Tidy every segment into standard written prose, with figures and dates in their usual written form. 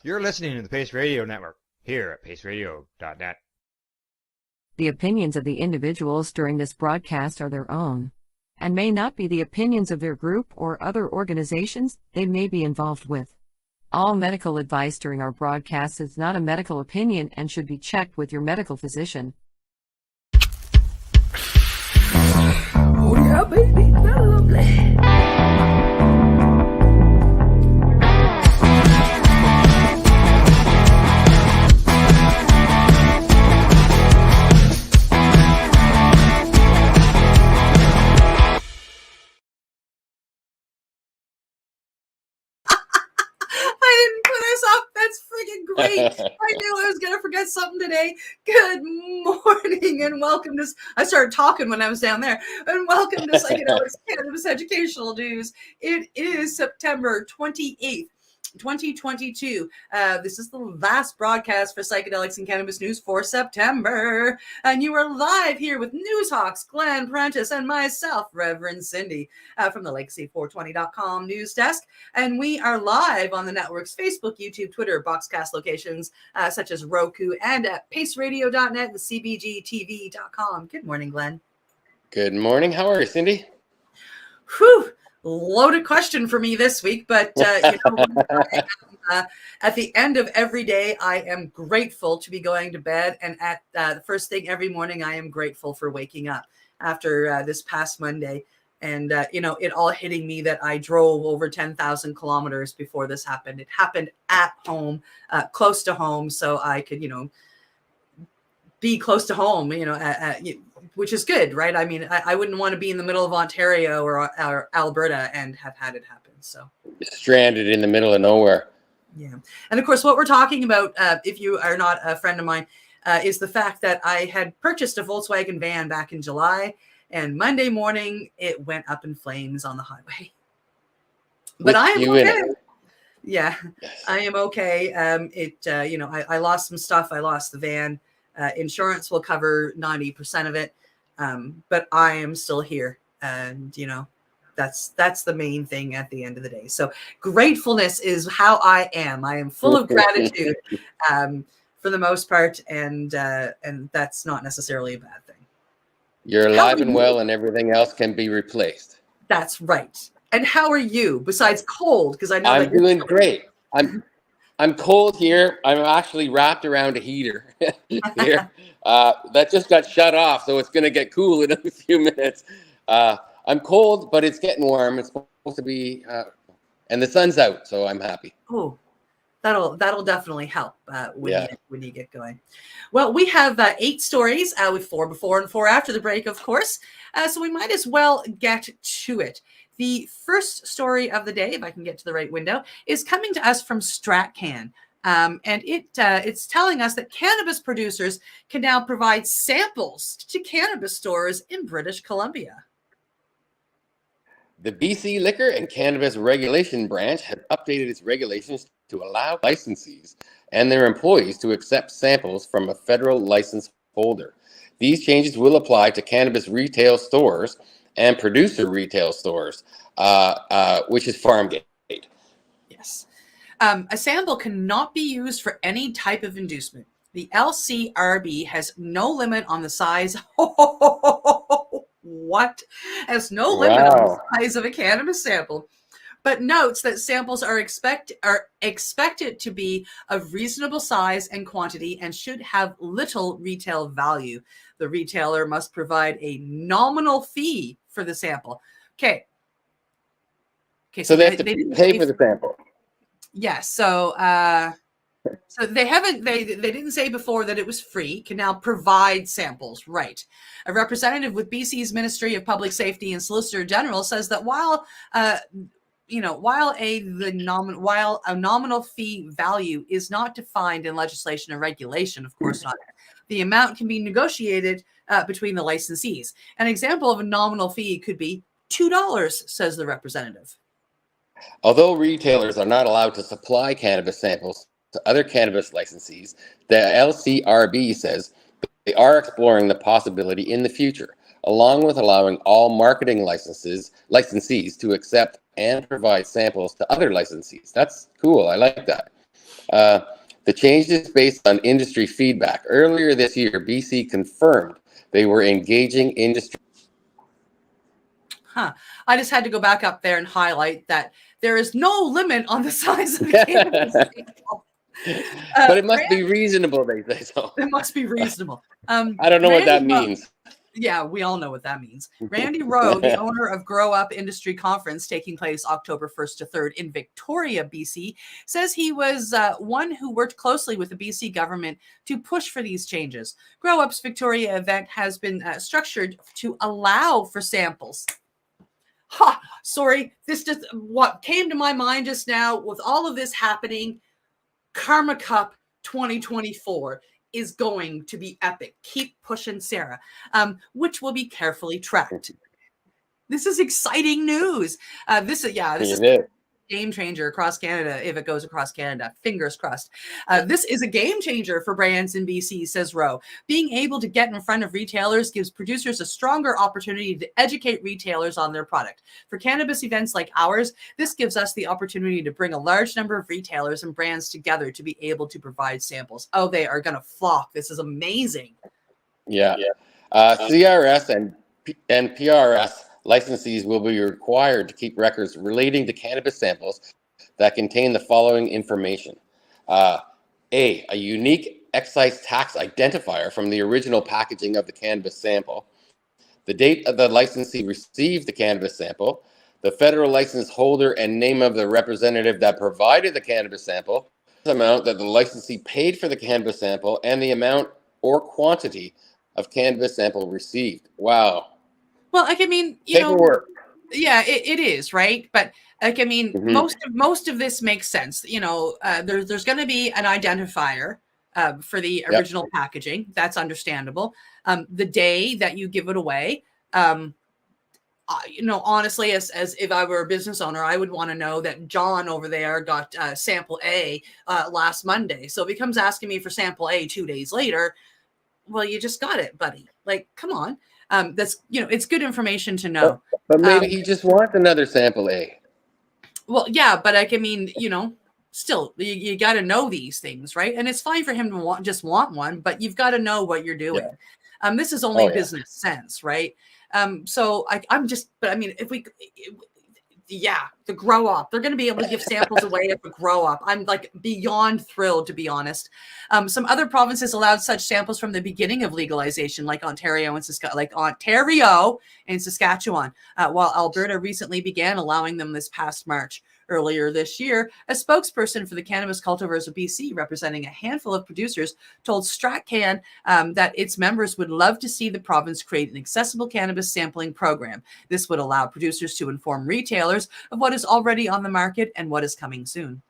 You're listening to the Pace Radio Network, here at paceradio.net. The opinions of the individuals during this broadcast are their own, and may not be the opinions of their group or other organizations they may be involved with. All medical advice during our broadcast is not a medical opinion and should be checked with your medical physician. Oh yeah, baby, that's lovely. That's freaking great. I knew I was going to forget something today. Good morning and welcome to... I started talking when I was down there. And welcome to Psychedelics Cannabis Educational News. It is September 28th. 2022. This is the last broadcast for Psychedelics and Cannabis News for September. And you are live here with Newshawks, Glenn Prentice, and myself, Reverend Cindy, from the LakeC420.com news desk. And we are live on the network's Facebook, YouTube, Twitter, Boxcast locations, such as Roku, and at paceradio.net and cbgtv.com. Good morning, Glenn. Good morning. How are you, Cindy? Whew. Loaded question for me this week, but at the end of every day, I am grateful to be going to bed. And at the first thing every morning, I am grateful for waking up after this past Monday. And, it all hitting me that I drove over 10,000 kilometers before this happened. It happened at home, close to home, so I could, be close to home, which is good, right? I mean, I wouldn't want to be in the middle of Ontario or Alberta and have had it happen. So stranded in the middle of nowhere. Yeah. And of course, what we're talking about, if you are not a friend of mine, is the fact that I had purchased a Volkswagen van back in July, and Monday morning it went up in flames on the highway. But I am okay. Yeah, yes. I am okay. I lost some stuff. I lost the van. Insurance will cover 90% of it. But I am still here. And, that's the main thing at the end of the day. So gratefulness is how I am. I am full of gratitude for the most part. And that's not necessarily a bad thing. You're alive and well, and everything else can be replaced. That's right. And how are you besides cold? Because I know I'm doing great. I'm cold here. I'm actually wrapped around a heater here. That just got shut off, so it's going to get cool in a few minutes. I'm cold, but it's getting warm. It's supposed to be, and the sun's out, so I'm happy. Oh, that'll definitely help when you get going. Well, we have 8 stories with 4 before and 4 after the break, of course. So we might as well get to it. The first story of the day, if I can get to the right window, is coming to us from StratCan. And it's telling us that cannabis producers can now provide samples to cannabis stores in British Columbia. The BC Liquor and Cannabis Regulation Branch has updated its regulations to allow licensees and their employees to accept samples from a federal license holder. These changes will apply to cannabis retail stores and producer retail stores, which is farm gate. Yes. A sample cannot be used for any type of inducement. The LCRB has no limit on the size. What? Has no limit on the size of a cannabis sample, but notes that samples are expected to be of reasonable size and quantity and should have little retail value. The retailer must provide a nominal fee for the sample. Okay. So they have to pay for the sample. Yes. So they didn't say before that it was free. Can now provide samples, right? A representative with BC's Ministry of Public Safety and Solicitor General says that while a nominal fee value is not defined in legislation or regulation, of course not, the amount can be negotiated between the licensees. An example of a nominal fee could be $2, says the representative. Although retailers are not allowed to supply cannabis samples to other cannabis licensees, the LCRB says they are exploring the possibility in the future, along with allowing all marketing licensees to accept and provide samples to other licensees. That's cool. I like that. The change is based on industry feedback. Earlier this year, BC confirmed they were engaging industry. I just had to go back up there and highlight that there is no limit on the size of the cannabis sample. But it must be reasonable, they say so. It must be reasonable. I don't know what that means. Yeah, we all know what that means. Randy Rowe, the owner of Grow Up Industry Conference taking place October 1st to 3rd in Victoria, BC, says he was one who worked closely with the BC government to push for these changes. Grow Up's Victoria event has been structured to allow for samples. Sorry, this just what came to my mind just now with all of this happening. Karma Cup 2024 is going to be epic. Keep pushing, Sarah, which will be carefully tracked. This is exciting news. This is a game changer across Canada if it goes across Canada. Fingers crossed. This is a game changer for brands in BC, says Rowe. Being able to get in front of retailers gives producers a stronger opportunity to educate retailers on their product. For cannabis events like ours, this gives us the opportunity to bring a large number of retailers and brands together to be able to provide samples. Oh, they are going to flock. This is amazing. Yeah. CRS and PRS licensees will be required to keep records relating to cannabis samples that contain the following information. A unique excise tax identifier from the original packaging of the cannabis sample, the date of the licensee received the cannabis sample, the federal license holder and name of the representative that provided the cannabis sample, the amount that the licensee paid for the cannabis sample, and the amount or quantity of cannabis sample received. Wow. Well, like, I mean, yeah, it is, right? But like, I mean, most of this makes sense. There's going to be an identifier for the original packaging. That's understandable. The day that you give it away, honestly, as if I were a business owner, I would want to know that John over there got sample A last Monday. So if he comes asking me for sample A 2 days later, well, you just got it, buddy. Like, come on. That's, it's good information to know. But maybe he just wants another sample A. Well, yeah, but I mean, still, you got to know these things, right? And it's fine for him to want one, but you've got to know what you're doing. Yeah. This is only business sense, right? But I mean, the Grow Up, they're going to be able to give samples away at the Grow Up. I'm like beyond thrilled, to be honest. Some other provinces allowed such samples from the beginning of legalization, like Ontario and Saskatchewan, while Alberta recently began allowing them this past March. Earlier this year, a spokesperson for the Cannabis Cultivars of BC, representing a handful of producers, told StratCan that its members would love to see the province create an accessible cannabis sampling program. This would allow producers to inform retailers of what is already on the market and what is coming soon.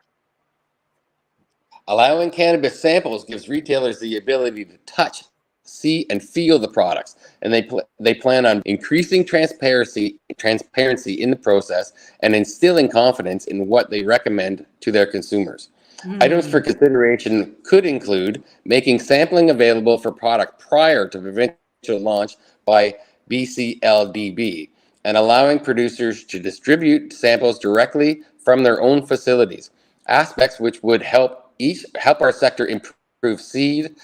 Allowing cannabis samples gives retailers the ability to touch, see, and feel the products, and they plan on increasing transparency in the process and instilling confidence in what they recommend to their consumers. Items for consideration could include making sampling available for product prior to provincial launch by BCLDB, and allowing producers to distribute samples directly from their own facilities, aspects which would help our sector improve speed,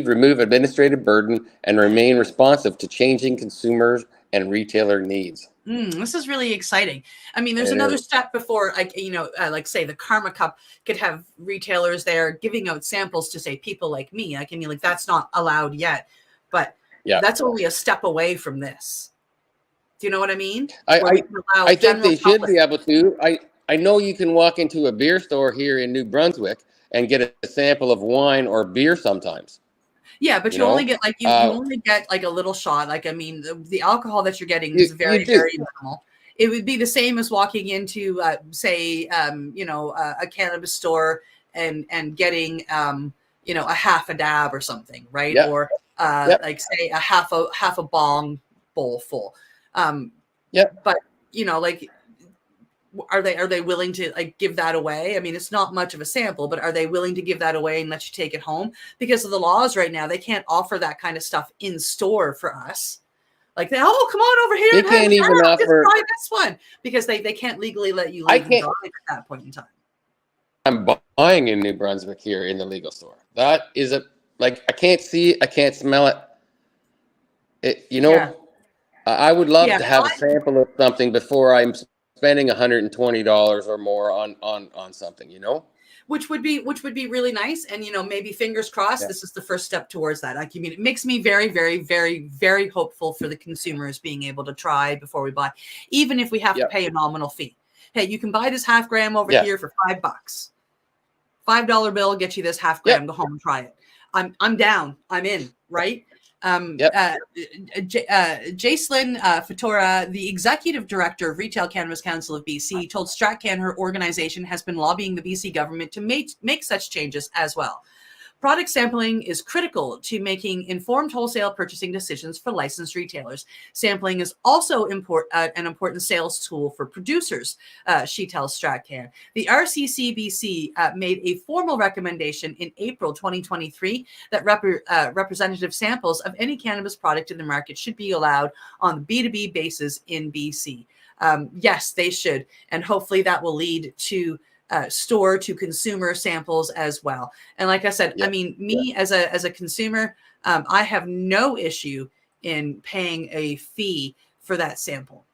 remove administrative burden, and remain responsive to changing consumers and retailer needs. This is really exciting. I mean, there's another step before, like say the Karma Cup could have retailers there giving out samples to say people like me. I can be like, that's not allowed yet, but that's only a step away from this. Do you know what I mean? I think they should be able to. I know you can walk into a beer store here in New Brunswick and get a sample of wine or beer sometimes. Yeah, but you only get you only get like a little shot. Like, I mean, the alcohol that you're getting is very minimal. It would be the same as walking into, say, a cannabis store and getting, a half a dab or something, right? Yep. Or like say a half a bong bowl full. But are they willing to give that away? I mean, it's not much of a sample, but are they willing to give that away and let you take it home? Because of the laws right now, they can't offer that kind of stuff in store for us. Like, come on over here. They can't even offer try this one, because they can't legally let you leave and drive at that point in time. I'm buying in New Brunswick here in the legal store. That is I can't see it, I can't smell it. Yeah. I would love Yeah. to have a sample of something before I'm spending $120 or more on something, Which would be really nice. And, maybe fingers crossed, Yeah. this is the first step towards that. Like, it makes me very, very, very, very hopeful for the consumers being able to try before we buy, even if we have to pay a nominal fee. Hey, you can buy this half gram over here for $5. $5 bill, get you this half gram, go home and try it. I'm down. I'm in, right? Jacelyn Fatora, the executive director of Retail Cannabis Council of BC, told StratCan her organization has been lobbying the BC government to make such changes as well. Product sampling is critical to making informed wholesale purchasing decisions for licensed retailers. Sampling is also an important sales tool for producers, she tells StratCan. The RCCBC made a formal recommendation in April 2023 that representative samples of any cannabis product in the market should be allowed on the B2B basis in BC. Yes, they should. And hopefully that will lead to store to consumer samples as well. And like I said, I mean, me as a consumer, I have no issue in paying a fee for that sample.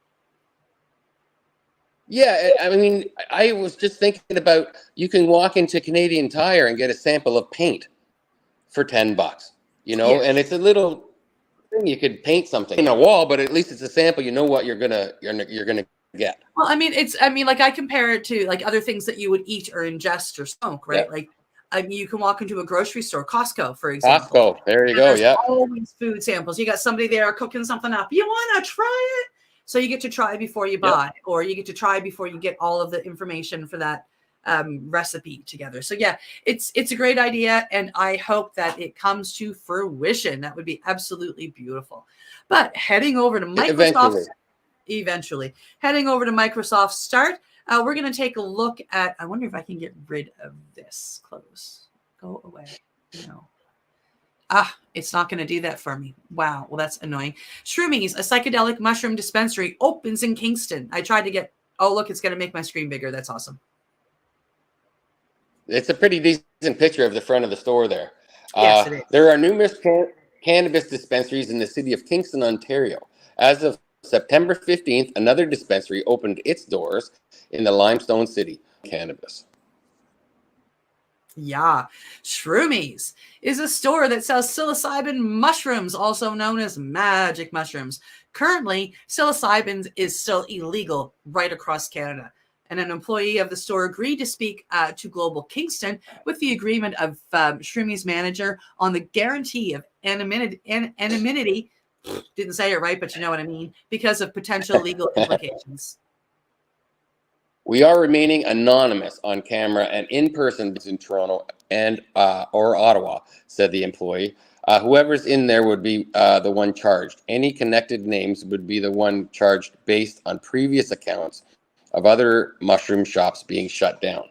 Yeah, I mean, I was just thinking about, you can walk into Canadian Tire and get a sample of paint for $10, and it's a little thing. You could paint something in a wall, but at least it's a sample. You know what you're gonna get. Well, I mean, like I compare it to like other things that you would eat or ingest or smoke, right? Like, you can walk into a grocery store, Costco, for example. Costco, there you go. Yeah, always food samples. You got somebody there cooking something up. You want to try it, so you get to try before you buy, or you get to try before you get all of the information for that recipe together. So yeah, it's a great idea, and I hope that it comes to fruition. That would be absolutely beautiful. But heading over to Microsoft. Eventually heading over to Microsoft Start, we're going to take a look at, I wonder if I can get rid of this. Close, go away. It's not going to do that for me. Wow, well, that's annoying. Shroomies, a psychedelic mushroom dispensary, opens in Kingston. I tried to get, oh look, it's going to make my screen bigger. That's awesome. It's a pretty decent picture of the front of the store there. Yes, it is. There are numerous cannabis dispensaries in the city of Kingston, Ontario. As of September 15th, another dispensary opened its doors in the Limestone city. Cannabis. Yeah. Shroomies is a store that sells psilocybin mushrooms, also known as magic mushrooms. Currently, psilocybin is still illegal right across Canada. And an employee of the store agreed to speak to Global Kingston with the agreement of Shroomies manager on the guarantee of anonymity. Didn't say it right, but you know what I mean, because of potential legal implications. We are remaining anonymous on camera and in person in Toronto and or Ottawa, said the employee. Whoever's in there would be the one charged. Any connected names would be the one charged based on previous accounts of other mushroom shops being shut down.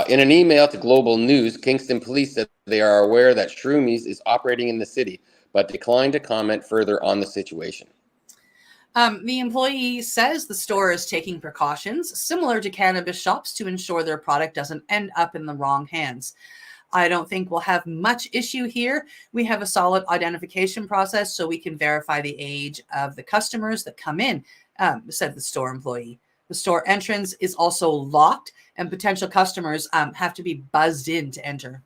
In an email to Global News, Kingston Police said they are aware that Shroomies is operating in the city, but declined to comment further on the situation. The employee says the store is taking precautions similar to cannabis shops to ensure their product doesn't end up in the wrong hands. I don't think we'll have much issue here. We have a solid identification process so we can verify the age of the customers that come in, said the store employee. The store entrance is also locked and potential customers have to be buzzed in to enter.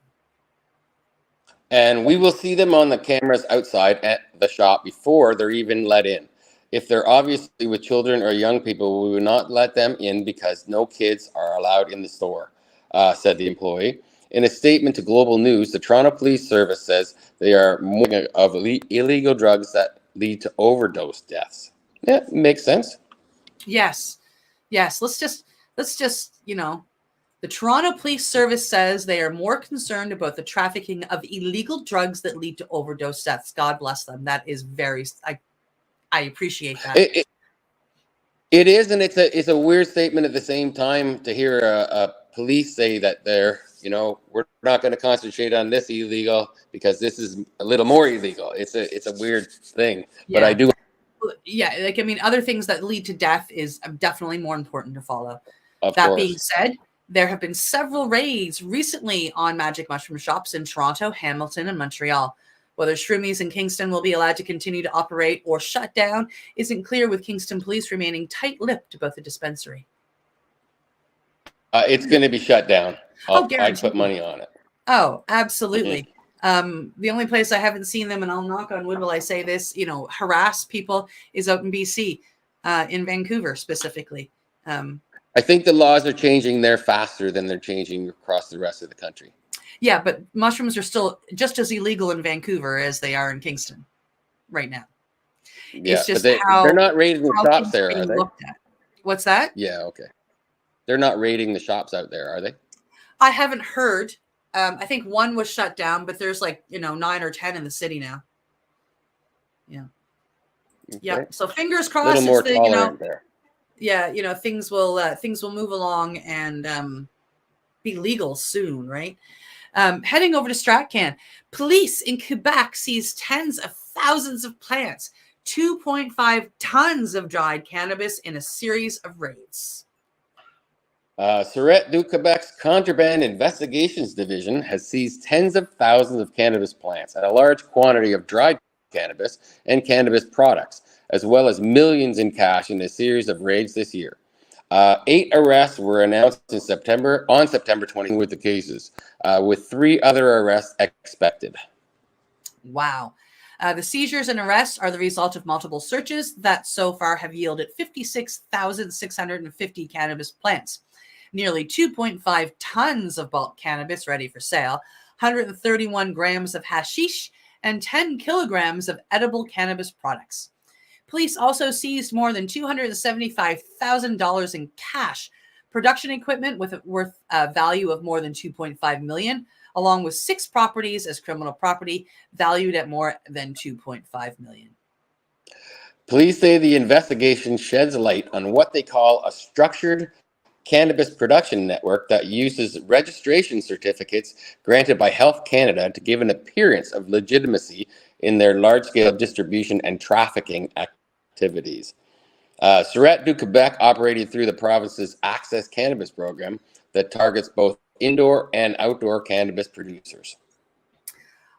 And we will see them on the cameras outside at the shop before they're even let in. If they're obviously with children or young people, we will not let them in because no kids are allowed in the store, said the employee. In a statement to Global News, the Toronto Police Service says they are monitoring of illegal drugs that lead to overdose deaths. Yeah, makes sense. Yes. Let's just, the Toronto Police Service says they are more concerned about the trafficking of illegal drugs that lead to overdose deaths. God bless them. That is I appreciate that. It is, and it's a weird statement at the same time to hear a police say that they're, we're not going to concentrate on this illegal because this is a little more illegal. It's a weird thing, but I do. Yeah, other things that lead to death is definitely more important to follow. Of course. Being said, There have been several raids recently on magic mushroom shops in Toronto, Hamilton, and Montreal. Whether Shroomies in Kingston will be allowed to continue to operate or shut down isn't clear, with Kingston police remaining tight-lipped about the dispensary. It's going to be shut down. I'd guaranteed. put money on it. Oh, absolutely. The only place I haven't seen them, and I'll knock on wood while I say this, harass people, is out in BC, in Vancouver specifically. I think the laws are changing there faster than they're changing across the rest of the country. Yeah, but mushrooms are still just as illegal in Vancouver as they are in Kingston right now. Yeah, it's just but they're not raiding the shops there, are they? What's that? Yeah, okay. They're not raiding the shops out there, are they? I haven't heard. I think one was shut down, but there's 9 or 10 in the city now. Yeah. Okay. Yeah. So fingers crossed. A little more tolerant there. Yeah, things will move along and be legal soon, right? Heading over to Stratcan, police in Quebec seized tens of thousands of plants, 2.5 tons of dried cannabis in a series of raids. Sept du Quebec's Contraband Investigations Division has seized tens of thousands of cannabis plants and a large quantity of dried cannabis and cannabis products, as well as millions in cash in a series of raids this year. 8 arrests were announced on September 20 with the cases, with 3 other arrests expected. Wow. The seizures and arrests are the result of multiple searches that so far have yielded 56,650 cannabis plants, nearly 2.5 tons of bulk cannabis ready for sale, 131 grams of hashish, and 10 kilograms of edible cannabis products. Police also seized more than $275,000 in cash, production equipment worth a value of more than $2.5 million, along with 6 properties as criminal property valued at more than $2.5 million. Police say the investigation sheds light on what they call a structured cannabis production network that uses registration certificates granted by Health Canada to give an appearance of legitimacy in their large-scale distribution and trafficking activities. Sept du Quebec operated through the province's Access Cannabis program that targets both indoor and outdoor cannabis producers.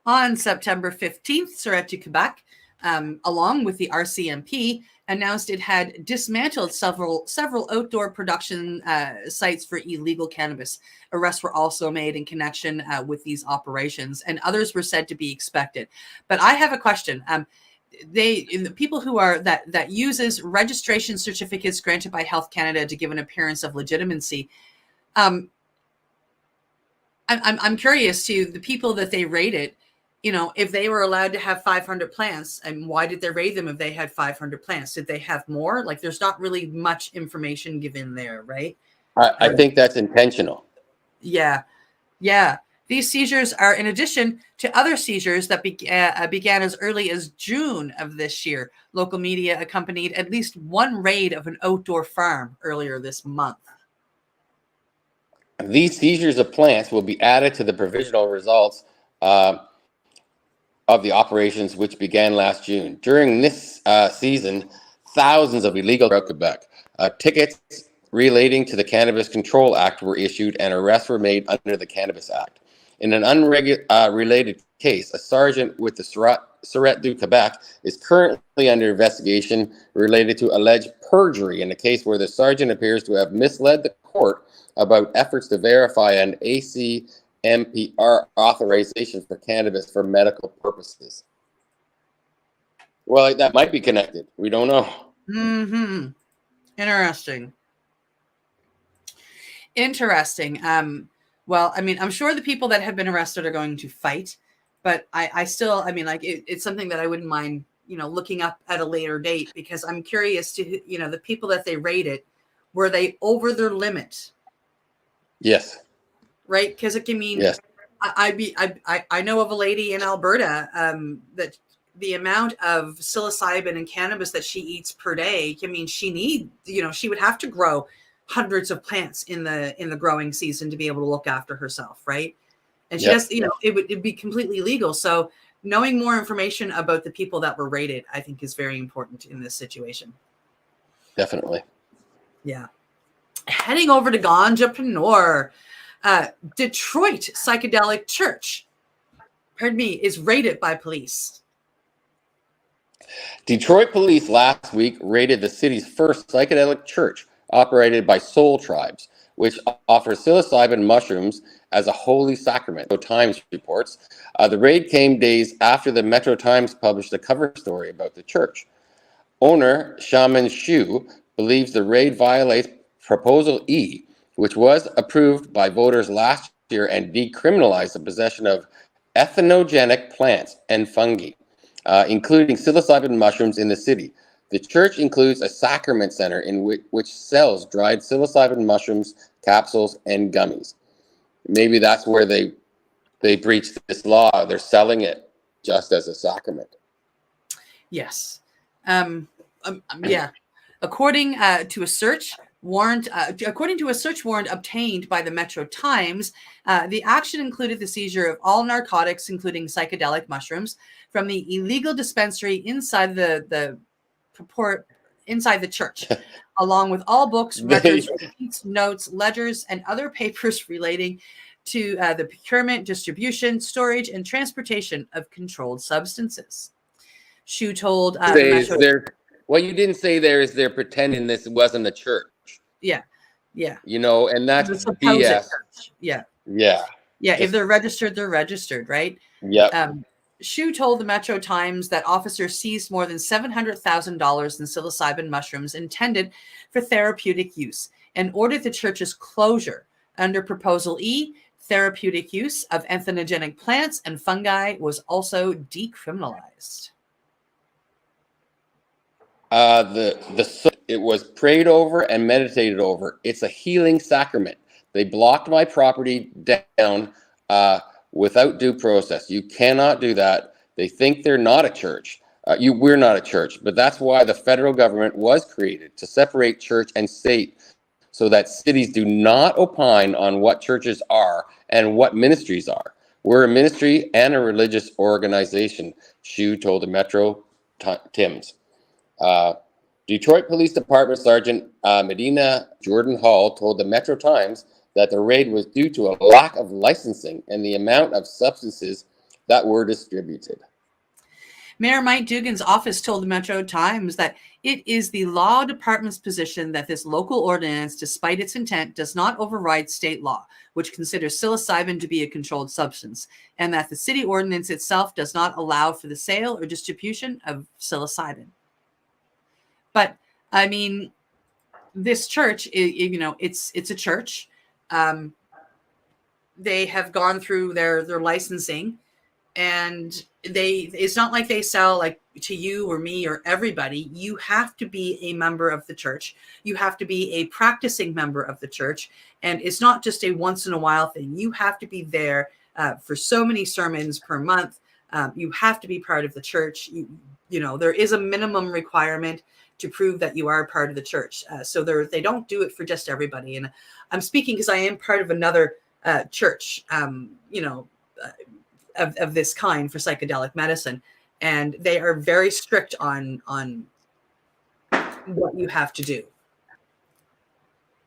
On September 15th, Sept du Quebec, along with the RCMP, announced it had dismantled several outdoor production sites for illegal cannabis. Arrests were also made in connection with these operations, and others were said to be expected. But I have a question. The people who are that uses registration certificates granted by Health Canada to give an appearance of legitimacy. I'm curious to the people that they raided. If they were allowed to have 500 plants, and why did they raid them if they had 500 plants? Did they have more? There's not really much information given there, right? I think that's intentional. Yeah. These seizures are in addition to other seizures that began as early as June of this year. Local media accompanied at least one raid of an outdoor farm earlier this month. These seizures of plants will be added to the provisional results of the operations which began last June. During this season, thousands of illegal throughout Quebec tickets relating to the Cannabis Control Act were issued and arrests were made under the Cannabis Act. In an unrelated case, a sergeant with the Sept du Quebec is currently under investigation related to alleged perjury in a case where the sergeant appears to have misled the court about efforts to verify an ACMPR authorization for cannabis for medical purposes. Well, that might be connected. We don't know. Mm-hmm. Interesting. Well, I'm sure the people that have been arrested are going to fight, but I still, it's something that I wouldn't mind, looking up at a later date, because I'm curious to, the people that they raided, were they over their limit? Yes. Right? Because it can mean, yes. I know of a lady in Alberta that the amount of psilocybin and cannabis that she eats per day can mean she would have to grow hundreds of plants in the growing season to be able to look after herself, right? And she does, it'd be completely legal. So knowing more information about the people that were raided, I think, is very important in this situation. Definitely. Yeah. Heading over to Ganjapreneur, Detroit Psychedelic Church, is raided by police. Detroit police last week raided the city's first psychedelic church, operated by Soul Tribes, which offers psilocybin mushrooms as a holy sacrament. Metro Times reports. The raid came days after the Metro Times published a cover story about the church. Owner Shaman Shu believes the raid violates Proposal E, which was approved by voters last year and decriminalized the possession of ethanogenic plants and fungi, including psilocybin mushrooms in the city. The church includes a sacrament center in which sells dried psilocybin mushrooms, capsules, and gummies. Maybe that's where they breached this law. They're selling it just as a sacrament. Yes. Yeah. According to a search warrant obtained by the Metro Times, the action included the seizure of all narcotics, including psychedelic mushrooms, from the illegal dispensary inside the church, along with all books, records, receipts, notes, ledgers, and other papers relating to the procurement, distribution, storage, and transportation of controlled substances. Shu told what you didn't say there is they're pretending this wasn't a church. Yeah. You know, and that's BS. Yeah. If they're registered, right? Yeah. Shu told the Metro Times that officers seized more than $700,000 in psilocybin mushrooms intended for therapeutic use and ordered the church's closure. Under Proposal E, therapeutic use of entheogenic plants and fungi was also decriminalized. It was prayed over and meditated over. It's a healing sacrament. They blocked my property down without due process. You cannot do that. They think they're not a church. We're not a church, but that's why the federal government was created, to separate church and state so that cities do not opine on what churches are and what ministries are. We're a ministry and a religious organization, Shu told the Metro Times. Detroit Police Department Sergeant Medina Jordan Hall told the Metro Times that the raid was due to a lack of licensing and the amount of substances that were distributed. Mayor Mike Dugan's office told the Metro Times that it is the law department's position that this local ordinance, despite its intent, does not override state law, which considers psilocybin to be a controlled substance, and that the city ordinance itself does not allow for the sale or distribution of psilocybin. But I mean, this church, it's a church. They have gone through their licensing, and it's not like they sell like to you or me or everybody. You have to be a member of the church. You have to be a practicing member of the church. And it's not just a once in a while thing. You have to be there for so many sermons per month. You have to be part of the church. There is a minimum requirement to prove that you are part of the church. So they don't do it for just everybody. And I'm speaking because I am part of another church, of this kind for psychedelic medicine. And they are very strict on what you have to do.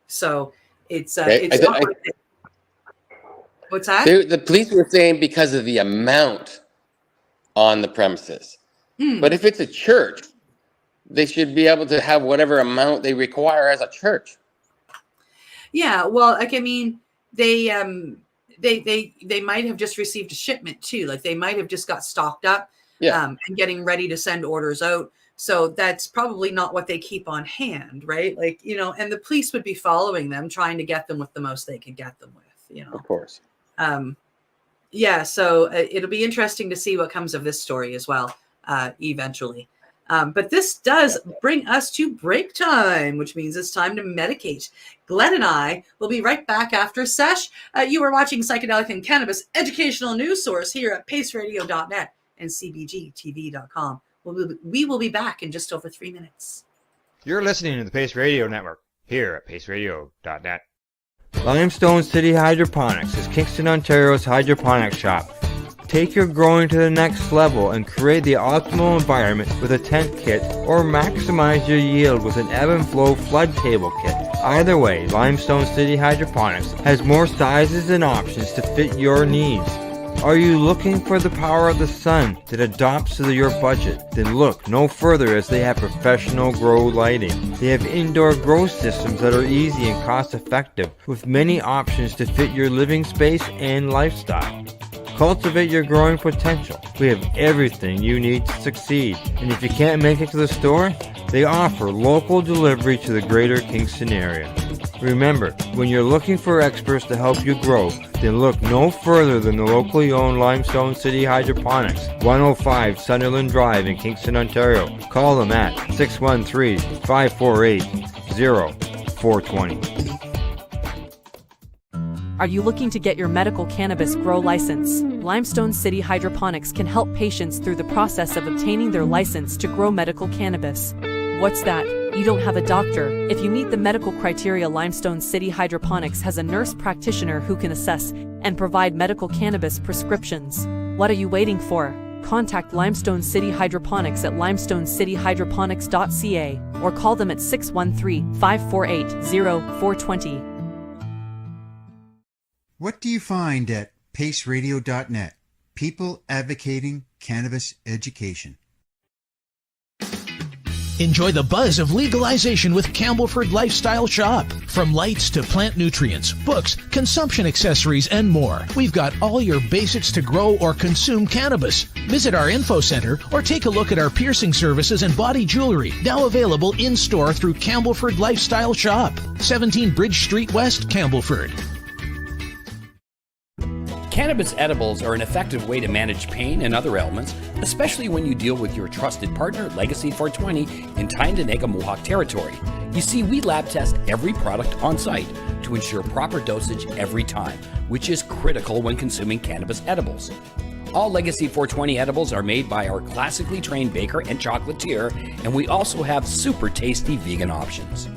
So it's what's that? The police were saying because of the amount on the premises. But if it's a church, they should be able to have whatever amount they require as a church. Yeah, well, like, I mean, they might have just received a shipment too. Like they might have just got stocked up and getting ready to send orders out. So that's probably not what they keep on hand, right? Like, and the police would be following them, trying to get them with the most they could get them with, Of course. So it'll be interesting to see what comes of this story as well, eventually. But this does bring us to break time, which means it's time to medicate. Glenn and I will be right back after sesh. You are watching Psychedelic and Cannabis educational news source here at paceradio.net and cbgtv.com. We will be back in just over 3 minutes. You're listening to the Pace Radio Network here at paceradio.net. Limestone City Hydroponics is Kingston, Ontario's hydroponics shop. Take your growing to the next level and create the optimal environment with a tent kit, or maximize your yield with an ebb and flow flood table kit. Either way, Limestone City Hydroponics has more sizes and options to fit your needs. Are you looking for the power of the sun that adapts to your budget? Then look no further, as they have professional grow lighting. They have indoor grow systems that are easy and cost effective, with many options to fit your living space and lifestyle. Cultivate your growing potential. We have everything you need to succeed. And if you can't make it to the store, they offer local delivery to the greater Kingston area. Remember, when you're looking for experts to help you grow, then look no further than the locally owned Limestone City Hydroponics, 105 Sunderland Drive in Kingston, Ontario. Call them at 613-548-0420. Are you looking to get your medical cannabis grow license? Limestone City Hydroponics can help patients through the process of obtaining their license to grow medical cannabis. What's that? You don't have a doctor? If you meet the medical criteria, Limestone City Hydroponics has a nurse practitioner who can assess and provide medical cannabis prescriptions. What are you waiting for? Contact Limestone City Hydroponics at limestonecityhydroponics.ca or call them at 613-548-0420. What do you find at paceradio.net? People advocating cannabis education. Enjoy the buzz of legalization with Campbellford Lifestyle Shop. From lights to plant nutrients, books, consumption accessories, and more, we've got all your basics to grow or consume cannabis. Visit our info center or take a look at our piercing services and body jewelry, now available in-store through Campbellford Lifestyle Shop, 17 Bridge Street West, Campbellford. Cannabis edibles are an effective way to manage pain and other ailments, especially when you deal with your trusted partner, Legacy 420, in Tyendinaga Mohawk territory. You see, we lab test every product on site to ensure proper dosage every time, which is critical when consuming cannabis edibles. All Legacy 420 edibles are made by our classically trained baker and chocolatier, and we also have super tasty vegan options.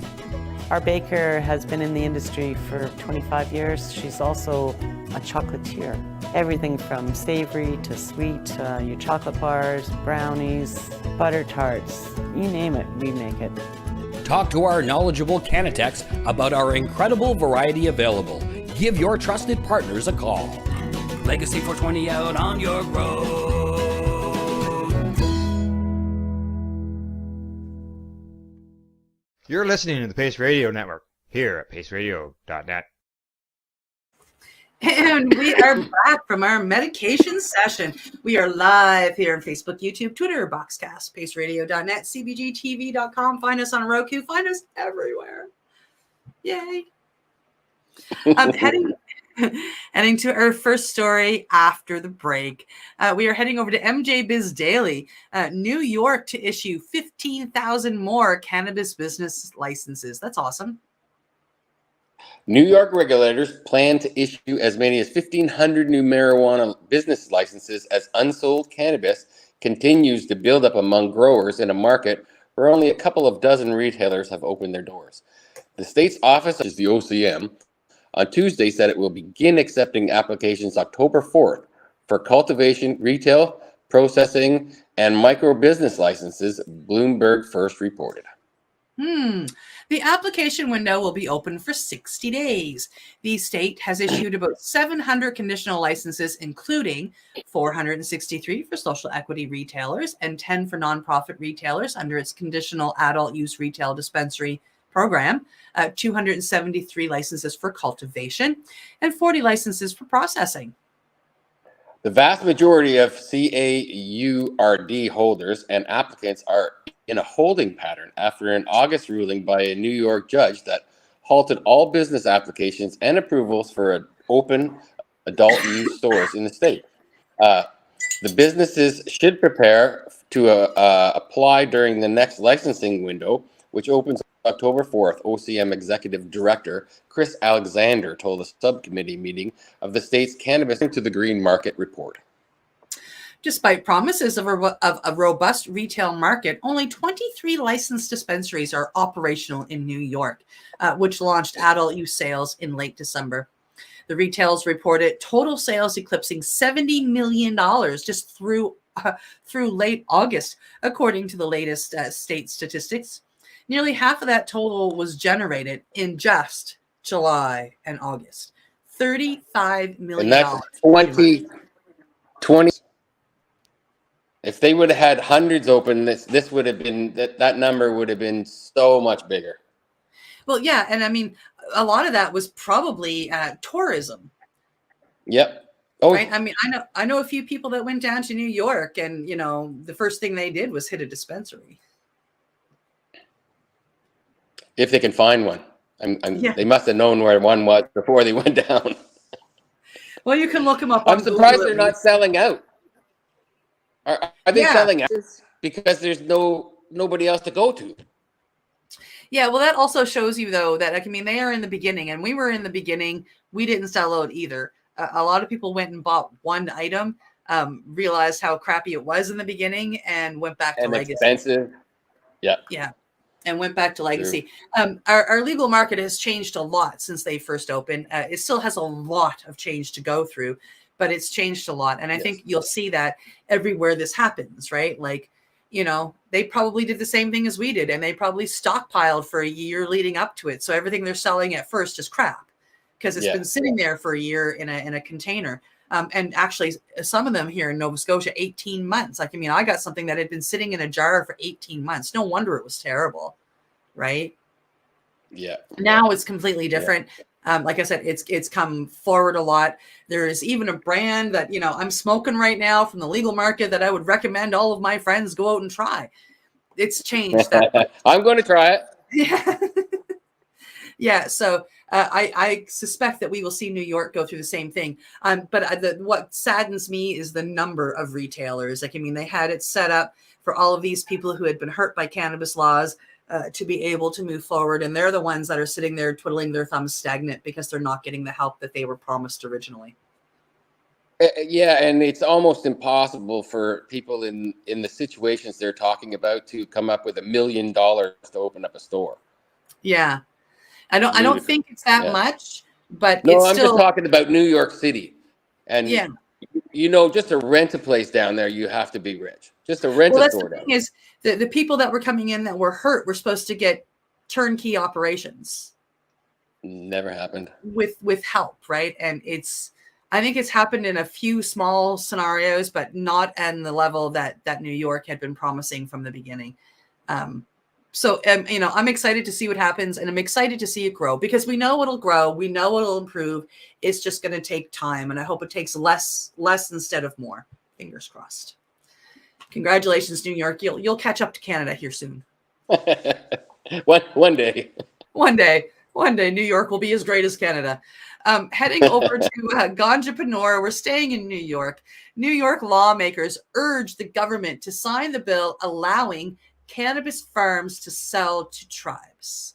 Our baker has been in the industry for 25 years. She's also a chocolatier. Everything from savory to sweet, your chocolate bars, brownies, butter tarts, you name it, we make it. Talk to our knowledgeable Cannatex about our incredible variety available. Give your trusted partners a call. Legacy 420 out on your road. You're listening to the Pace Radio Network here at paceradio.net. And we are back from our medication session. We are live here on Facebook, YouTube, Twitter, Boxcast, paceradio.net, cbgtv.com. Find us on Roku. Find us everywhere. Yay. Heading to our first story after the break. We are heading over to MJ Biz Daily, New York, to issue 15,000 more cannabis business licenses. That's awesome. New York regulators plan to issue as many as 1,500 new marijuana business licenses as unsold cannabis continues to build up among growers in a market where only a couple of dozen retailers have opened their doors. The state's office, which is the OCM, on Tuesday said it will begin accepting applications October 4th for cultivation, retail, processing, and micro business licenses, Bloomberg first reported. The application window will be open for 60 days. The state has issued about 700 conditional licenses, including 463 for social equity retailers and 10 for nonprofit retailers under its conditional adult use retail dispensary program, 273 licenses for cultivation, and 40 licenses for processing. The vast majority of CAURD holders and applicants are in a holding pattern after an August ruling by a New York judge that halted all business applications and approvals for open adult use stores in the state. The businesses should prepare to apply during the next licensing window, which opens October 4th, OCM Executive Director Chris Alexander told a subcommittee meeting of the state's Cannabis to the Green Market report. Despite promises of a robust retail market, only 23 licensed dispensaries are operational in New York, which launched adult use sales in late December. The retailers reported total sales eclipsing $70 million just through late August, according to the latest state statistics. Nearly half of that total was generated in just July and August. $35 million. And that's 20. If they would have had hundreds open, this would have been, that number would have been so much bigger. Well, yeah, and I mean, a lot of that was probably tourism. Yep. Oh, right. I mean, I know a few people that went down to New York, and the first thing they did was hit a dispensary. if they can find one. Yeah. They must have known where one was before they went down. Well, you can look them up. I'm on surprised Google they're not selling out. Are they selling out because there's nobody else to go to? Yeah, well, that also shows you, though, that, I mean, they are in the beginning, and we were in the beginning. We didn't sell out either. A lot of people went and bought one item, realized how crappy it was in the beginning, and went back to legacy. Expensive. Yeah. Yeah, and went back to legacy. Our legal market has changed a lot since they first opened. It still has a lot of change to go through, but it's changed a lot. And I think you'll see that everywhere this happens, right? Like, they probably did the same thing as we did, and they probably stockpiled for a year leading up to it. So everything they're selling at first is crap because it's been sitting there for a year in a container. And actually, some of them here in Nova Scotia, 18 months. Like, I mean, I got something that had been sitting in a jar for 18 months. No wonder it was terrible, right? Yeah. Now it's completely different. Like I said, it's come forward a lot. There is even a brand that, I'm smoking right now from the legal market that I would recommend all of my friends go out and try. It's changed that. I'm going to try it. Yeah. Yeah. So I suspect that we will see New York go through the same thing. But what saddens me is the number of retailers. Like, I mean, they had it set up for all of these people who had been hurt by cannabis laws to be able to move forward. And they're the ones that are sitting there twiddling their thumbs stagnant because they're not getting the help that they were promised originally. Yeah, and it's almost impossible for people in the situations they're talking about to come up with $1 million to open up a store. Yeah. I don't think it's that much, but no, it's I'm still... just talking about New York City. And just to rent a place down there, you have to be rich. Just to rent a store down there. The thing is, the people that were coming in that were hurt were supposed to get turnkey operations. Never happened. With help, right? And I think it's happened in a few small scenarios, but not at the level that New York had been promising from the beginning. So I'm excited to see what happens, and I'm excited to see it grow because we know it'll grow. We know it'll improve. It's just going to take time, and I hope it takes less instead of more. Fingers crossed. Congratulations, New York. You'll catch up to Canada here soon. One day. One day, New York will be as great as Canada. Heading over to Ganjapur, we're staying in New York. New York lawmakers urged the government to sign the bill allowing cannabis farms to sell to tribes.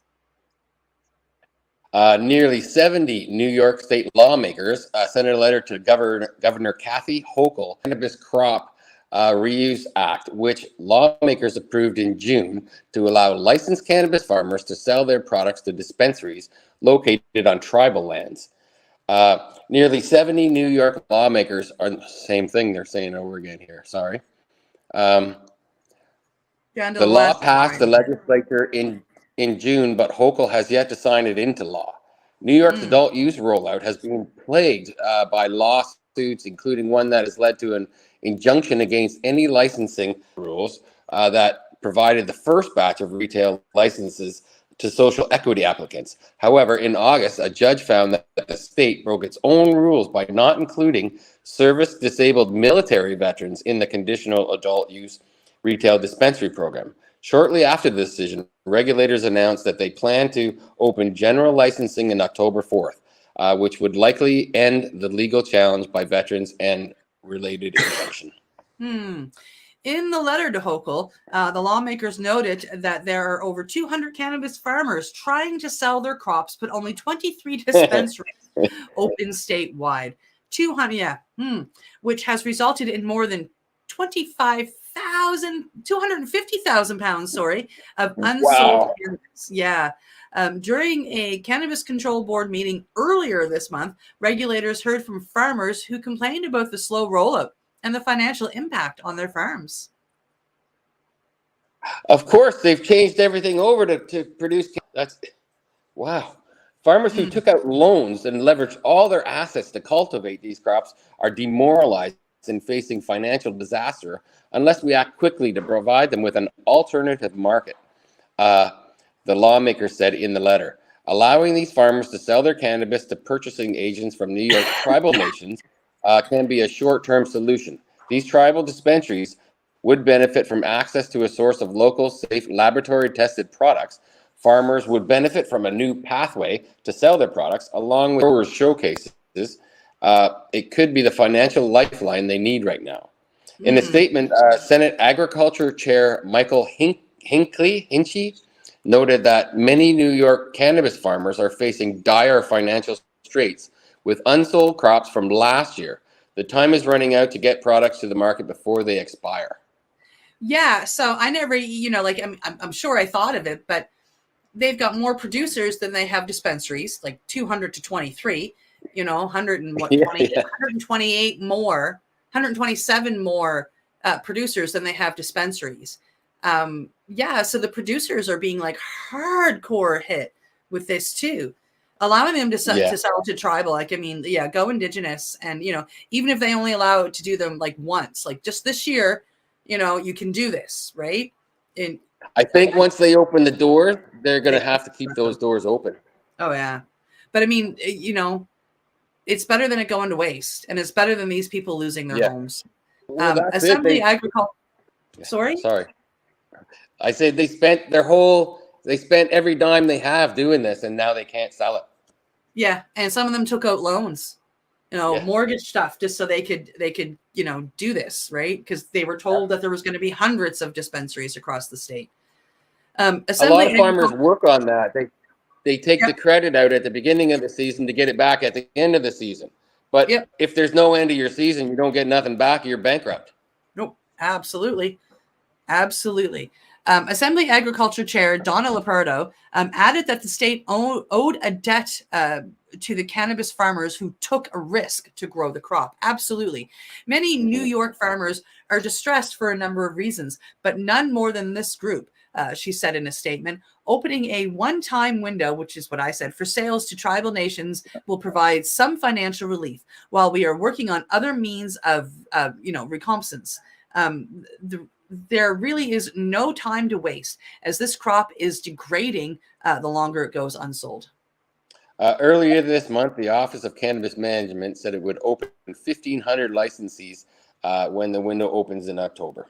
Nearly 70 New York state lawmakers sent a letter to Governor Kathy Hochul, Cannabis Crop Reuse Act, which lawmakers approved in June to allow licensed cannabis farmers to sell their products to dispensaries located on tribal lands. Nearly 70 New York lawmakers are the same thing they're saying over again here. Sorry. The law passed the legislature in June, but Hochul has yet to sign it into law. New York's adult use rollout has been plagued by lawsuits, including one that has led to an injunction against any licensing rules that provided the first batch of retail licenses to social equity applicants. However, in August, a judge found that the state broke its own rules by not including service-disabled military veterans in the conditional adult use retail dispensary program. Shortly after the decision, regulators announced that they plan to open general licensing in October 4th, which would likely end the legal challenge by veterans and related injunction. In the letter to Hochul, the lawmakers noted that there are over 200 cannabis farmers trying to sell their crops, but only 23 dispensaries open statewide. 200, which has resulted in more than 250,000 pounds, of unsold cannabis. Yeah. During a Cannabis Control Board meeting earlier this month, regulators heard from farmers who complained about the slow rollout and the financial impact on their farms. Of course, they've changed everything over to produce. That's wow. Farmers who took out loans and leveraged all their assets to cultivate these crops are demoralized and facing financial disaster unless we act quickly to provide them with an alternative market. The lawmaker said in the letter, allowing these farmers to sell their cannabis to purchasing agents from New York's tribal nations can be a short-term solution. These tribal dispensaries would benefit from access to a source of local, safe, laboratory-tested products. Farmers would benefit from a new pathway to sell their products, along with growers' showcases. It could be the financial lifeline they need right now. In a statement, Senate Agriculture Chair Michael Hinchey noted that many New York cannabis farmers are facing dire financial straits with unsold crops from last year. The time is running out to get products to the market before they expire. Yeah, so I never, like I'm sure I thought of it, but they've got more producers than they have dispensaries, like 200 to 23, 128 more, 127 more producers than they have dispensaries. So the producers are being like hardcore hit with this too, allowing them to sell to tribal. Go indigenous, and even if they only allow it to do them like once, like just this year, you can do this, right? And I think once they open the doors, they're going to have to keep those doors open. Oh yeah, but it's better than it going to waste, and it's better than these people losing their homes. Well, Assembly Agriculture. Sorry. I said they spent every dime they have doing this, and now they can't sell it. Yeah, and some of them took out loans, mortgage stuff, just so they could do this, right? Because they were told that there was going to be hundreds of dispensaries across the state. A lot of farmers work on that. They take the credit out at the beginning of the season to get it back at the end of the season. But if there's no end of your season, you don't get nothing back, you're bankrupt. Nope, absolutely. Assembly Agriculture Chair Donna Lepardo added that the state owed a debt to the cannabis farmers who took a risk to grow the crop. Absolutely. Many New York farmers are distressed for a number of reasons, but none more than this group, she said in a statement. Opening a one-time window, which is what I said, for sales to tribal nations will provide some financial relief while we are working on other means of recompense. There really is no time to waste, as this crop is degrading the longer it goes unsold. Earlier this month, the Office of Cannabis Management said it would open 1,500 licensees when the window opens in October.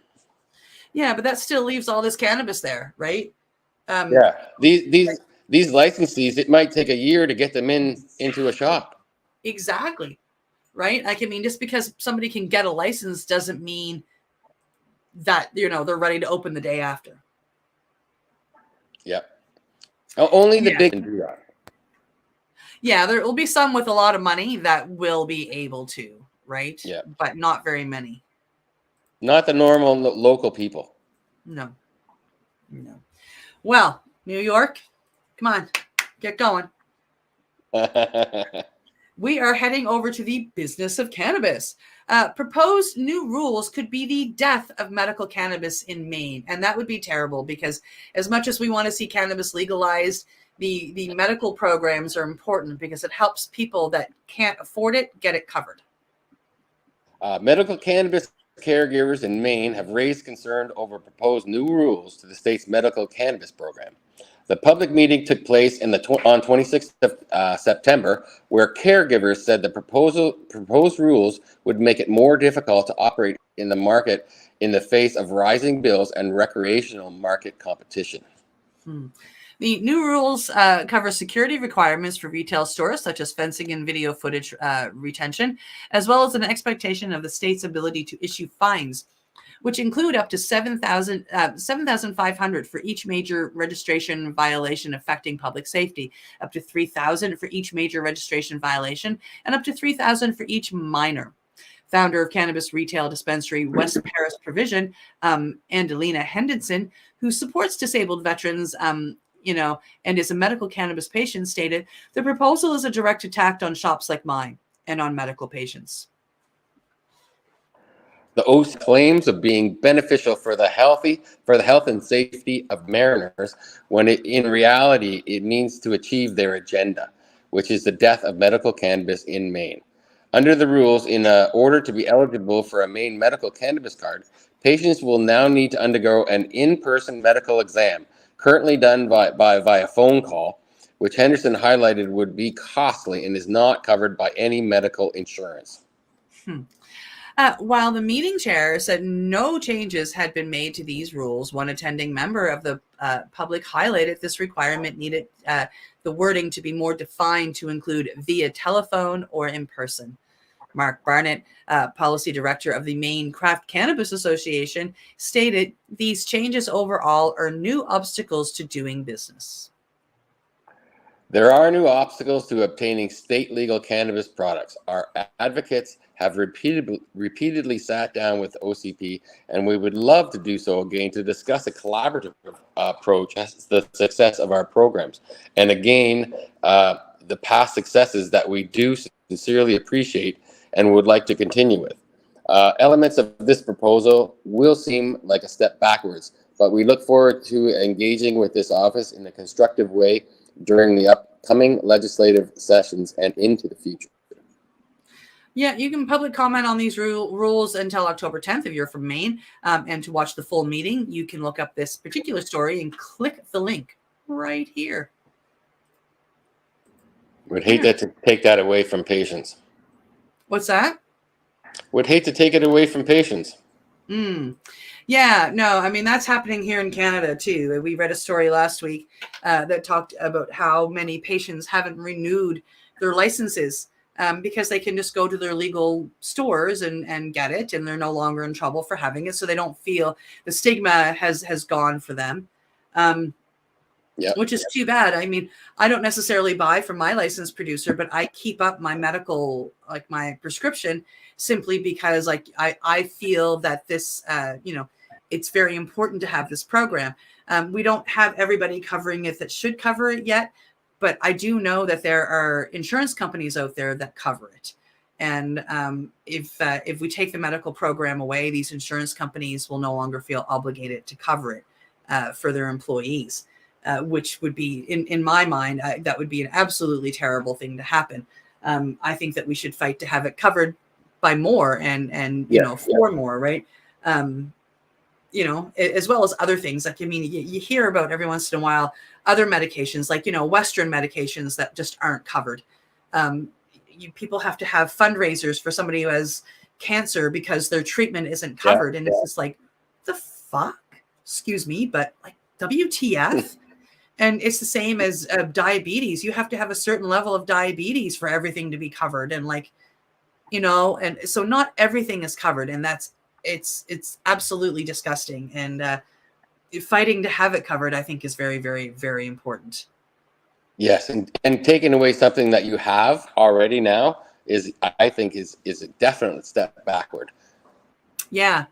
Yeah, but that still leaves all this cannabis there, right? These licensees, it might take a year to get them into a shop. Exactly, right? Just because somebody can get a license doesn't mean that they're ready to open the day after. Yep. Only the big can do that. Yeah, there will be some with a lot of money that will be able to, right? Yeah. But not very many. Not the normal local people. No. Well, New York, come on, get going. We are heading over to the business of cannabis. Proposed new rules could be the death of medical cannabis in Maine. And that would be terrible, because as much as we want to see cannabis legalized, the medical programs are important because it helps people that can't afford it get it covered. Medical cannabis caregivers in Maine have raised concern over proposed new rules to the state's medical cannabis program. The public meeting took place on 26th of September, where caregivers said the proposed rules would make it more difficult to operate in the market in the face of rising bills and recreational market competition. The new rules cover security requirements for retail stores, such as fencing and video footage retention, as well as an expectation of the state's ability to issue fines, which include up to $7,500 for each major registration violation affecting public safety, up to $3,000 for each major registration violation, and up to $3,000 for each minor. Founder of cannabis retail dispensary West Paris Provision, Angelina Henderson, who supports disabled veterans, and is a medical cannabis patient, stated, "The proposal is a direct attack on shops like mine and on medical patients." The OC claims of being beneficial for the health and safety of mariners, when in reality it means to achieve their agenda, which is the death of medical cannabis in Maine. Under the rules, in order to be eligible for a Maine medical cannabis card, patients will now need to undergo an in-person medical exam, currently done via phone call, which Henderson highlighted would be costly and is not covered by any medical insurance. While the meeting chair said no changes had been made to these rules, one attending member of the public highlighted this requirement needed the wording to be more defined to include via telephone or in person. Mark Barnett, policy director of the Maine Craft Cannabis Association, stated these changes overall are new obstacles to doing business. There are new obstacles to obtaining state legal cannabis products. Our advocates have repeatedly sat down with OCP, and we would love to do so again to discuss a collaborative approach as the success of our programs. And again, the past successes that we do sincerely appreciate and would like to continue with. Elements of this proposal will seem like a step backwards, but we look forward to engaging with this office in a constructive way during the upcoming legislative sessions and into the future. Yeah, you can public comment on these rules until October 10th if you're from Maine. And to watch the full meeting, you can look up this particular story and click the link right here. Would hate that to take that away from patients. What's that? Would hate to take it away from patients. Yeah, no, I mean, that's happening here in Canada too. We read a story last week that talked about how many patients haven't renewed their licenses because they can just go to their legal stores and get it, and they're no longer in trouble for having it. So they don't feel the stigma has gone for them, which is too bad. I mean, I don't necessarily buy from my licensed producer, but I keep up my medical, like my prescription, simply because like I feel that this, it's very important to have this program. We don't have everybody covering it that should cover it yet, but I do know that there are insurance companies out there that cover it. And if we take the medical program away, these insurance companies will no longer feel obligated to cover it for their employees, which would be, in my mind, that would be an absolutely terrible thing to happen. I think that we should fight to have it covered by more and for more, right? As well as other things. Like, I mean, you hear about every once in a while other medications, like, Western medications that just aren't covered. People have to have fundraisers for somebody who has cancer because their treatment isn't covered. And it's just like, the fuck? Excuse me, but like, WTF? And it's the same as diabetes. You have to have a certain level of diabetes for everything to be covered. And like, and so not everything is covered, and it's absolutely disgusting. And fighting to have it covered, I think, is very, very, very important. Yes, and taking away something that you have already now is a definite step backward. Yeah.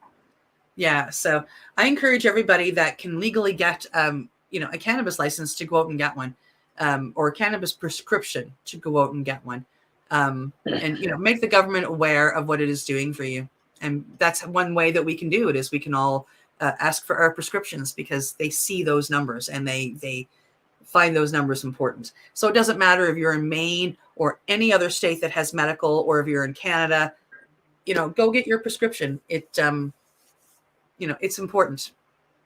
So I encourage everybody that can legally get, a cannabis license to go out and get one, or a cannabis prescription to go out and get one. And make the government aware of what it is doing for you. And that's one way that we can do it, is we can all ask for our prescriptions, because they see those numbers and they find those numbers important. So it doesn't matter if you're in Maine or any other state that has medical, or if you're in Canada, go get your prescription. It's important.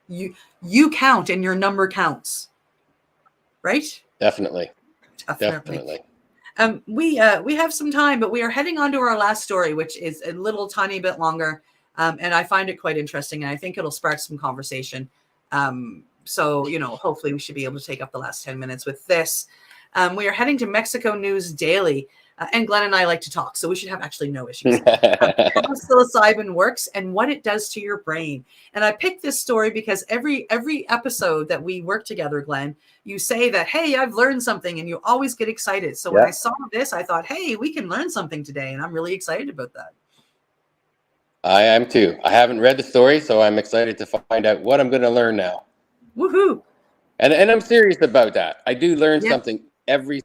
You count, and your number counts. Right? Definitely. We have some time, but we are heading on to our last story, which is a little tiny bit longer. And I find it quite interesting, and I think it'll spark some conversation. So, hopefully we should be able to take up the last 10 minutes with this. We are heading to Mexico News Daily, and Glenn and I like to talk, so we should have actually no issues. How psilocybin works and what it does to your brain. And I picked this story because every episode that we work together, Glenn, you say that, hey, I've learned something, and you always get excited. So when I saw this, I thought, hey, we can learn something today, and I'm really excited about that. I am too. I haven't read the story, so I'm excited to find out what I'm going to learn now. Woohoo! And I'm serious about that. I do learn something every.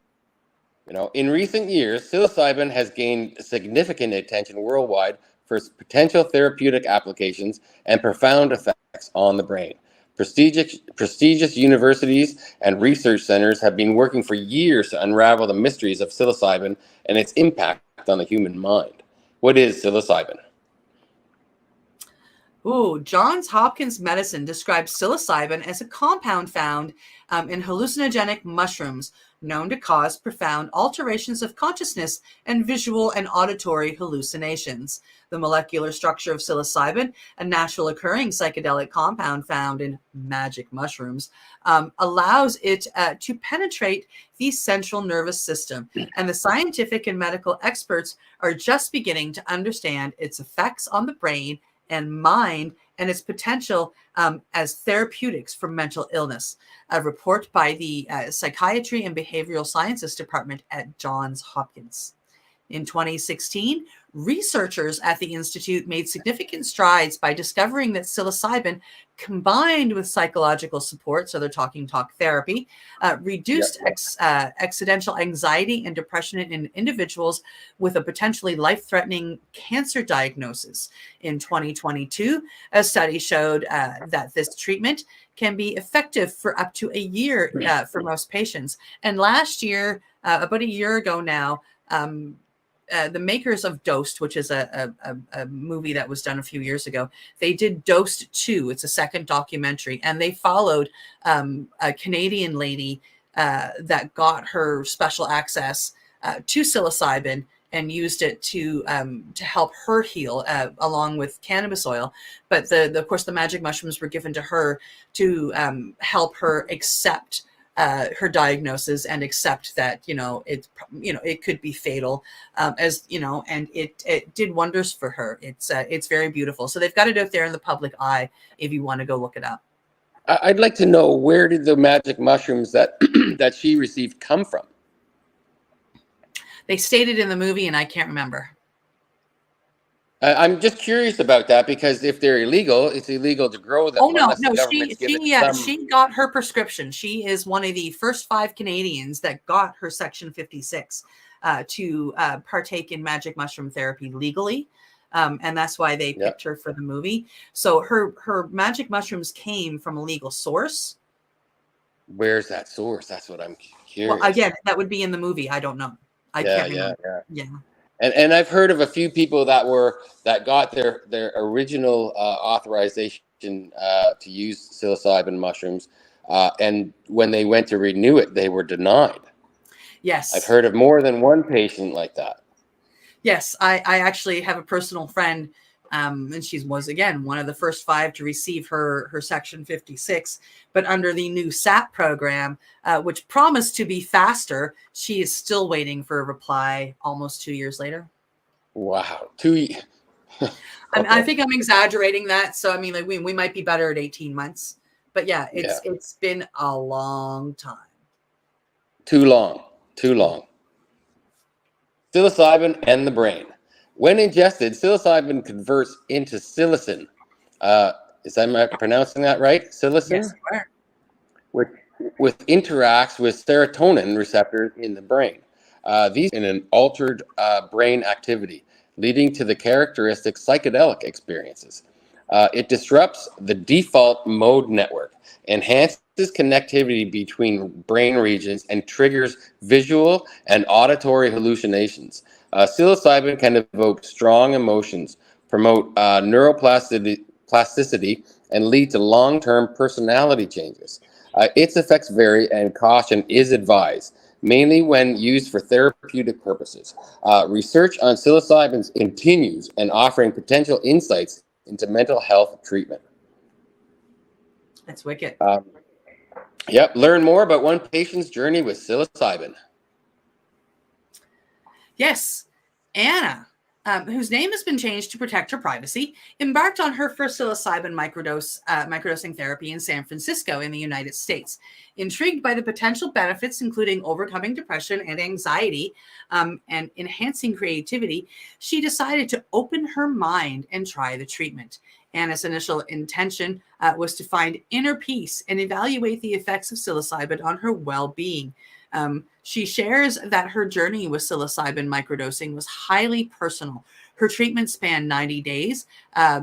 In recent years, psilocybin has gained significant attention worldwide for its potential therapeutic applications and profound effects on the brain. Prestigious universities and research centers have been working for years to unravel the mysteries of psilocybin and its impact on the human mind. What is psilocybin? Johns Hopkins Medicine describes psilocybin as a compound found in hallucinogenic mushrooms known to cause profound alterations of consciousness and visual and auditory hallucinations. The molecular structure of psilocybin, a natural occurring psychedelic compound found in magic mushrooms, allows it to penetrate the central nervous system. And the scientific and medical experts are just beginning to understand its effects on the brain and mind and its potential as therapeutics for mental illness. A report by the Psychiatry and Behavioral Sciences Department at Johns Hopkins. In 2016, researchers at the Institute made significant strides by discovering that psilocybin, combined with psychological support, so they're talking talk therapy, reduced accidental anxiety and depression in individuals with a potentially life-threatening cancer diagnosis. In 2022, a study showed that this treatment can be effective for up to a year for most patients. And last year, about a year ago now, the makers of Dosed, which is a movie that was done a few years ago, they did Dosed 2. It's a second documentary, and they followed a Canadian lady that got her special access to psilocybin and used it to help her heal along with cannabis oil. But of course, the magic mushrooms were given to her to help her accept her diagnosis and accept that it could be fatal, and it did wonders for her. It's very beautiful. So they've got it out there in the public eye if you want to go look it up. I'd like to know, where did the magic mushrooms that that she received come from? They stated in the movie, and I can't remember. I'm just curious about that, because if they're illegal, it's illegal to grow them. Oh no, she got her prescription. She is one of the first 5 Canadians that got her Section 56 to partake in magic mushroom therapy legally, and that's why they picked her for the movie. So her magic mushrooms came from a legal source. Where's that source? That's what I'm curious. Well, again, that would be in the movie. I don't know. I can't remember. Yeah. And I've heard of a few people that got their original authorization to use psilocybin mushrooms, and when they went to renew it, they were denied. Yes, I've heard of more than one patient like that. Yes, I actually have a personal friend, and she was again one of the first 5 to receive her Section 56. But under the new Sept program, which promised to be faster, she is still waiting for a reply almost 2 years later. Wow, 2 years. I think I'm exaggerating that. So I mean, like we might be better at 18 months. But yeah, it's been a long time. Too long. Psilocybin and the brain. When ingested, psilocybin converts into psilocin. Am I pronouncing that right? Psilocin? Yes, you are. Which interacts with serotonin receptors in the brain. These in an altered brain activity, leading to the characteristic psychedelic experiences. It disrupts the default mode network, enhances connectivity between brain regions, and triggers visual and auditory hallucinations. Psilocybin can evoke strong emotions, promote neuroplasticity, and lead to long-term personality changes. Its effects vary, and caution is advised, mainly when used for therapeutic purposes. Research on psilocybin continues and offering potential insights into mental health treatment. That's wicked. Learn more about one patient's journey with psilocybin. Yes, Anna, whose name has been changed to protect her privacy, embarked on her first psilocybin microdosing therapy in San Francisco in the United States. Intrigued by the potential benefits, including overcoming depression and anxiety and enhancing creativity, she decided to open her mind and try the treatment. Anna's initial intention was to find inner peace and evaluate the effects of psilocybin on her well-being. She shares that her journey with psilocybin microdosing was highly personal. Her treatment spanned 90 days,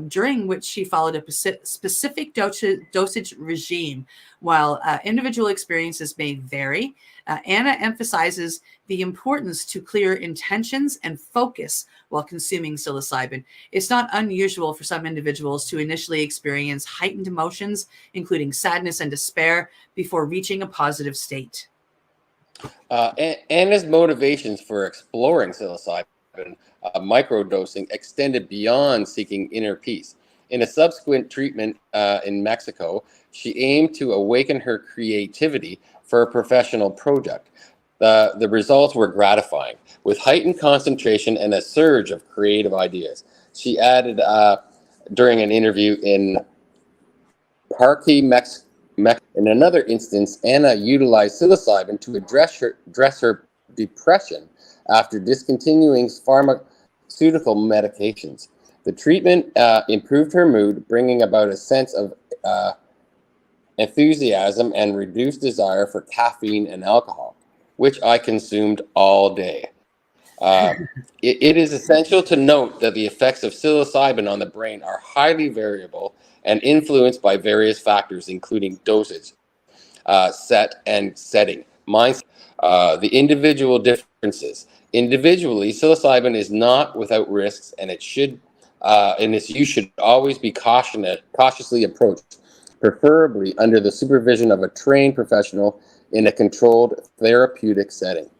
during which she followed a specific dosage regime. While individual experiences may vary, Anna emphasizes the importance to clear intentions and focus while consuming psilocybin. It's not unusual for some individuals to initially experience heightened emotions, including sadness and despair, before reaching a positive state. Anna's motivations for exploring psilocybin microdosing extended beyond seeking inner peace. In a subsequent treatment in Mexico, she aimed to awaken her creativity for a professional project. The results were gratifying, with heightened concentration and a surge of creative ideas. She added during an interview in Parque, Mexico. In another instance, Anna utilized psilocybin to address her depression after discontinuing pharmaceutical medications. The treatment improved her mood, bringing about a sense of enthusiasm and reduced desire for caffeine and alcohol, which I consumed all day. It is essential to note that the effects of psilocybin on the brain are highly variable and influenced by various factors, including dosage, set and setting, mindset, the individual differences. Individually, psilocybin is not without risks, and its use should always be cautiously approached, preferably under the supervision of a trained professional in a controlled therapeutic setting.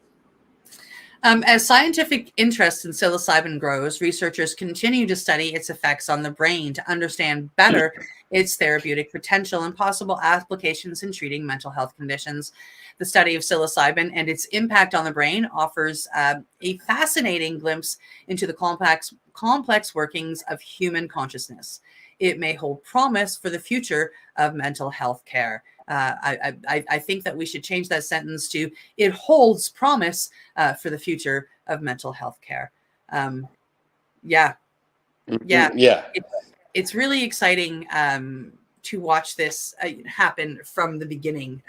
As scientific interest in psilocybin grows, researchers continue to study its effects on the brain to understand better its therapeutic potential and possible applications in treating mental health conditions. The study of psilocybin and its impact on the brain offers a fascinating glimpse into the complex workings of human consciousness. It may hold promise for the future of mental health care. I think that we should change that sentence to "it holds promise for the future of mental health care." Yeah. It's really exciting to watch this happen from the beginning.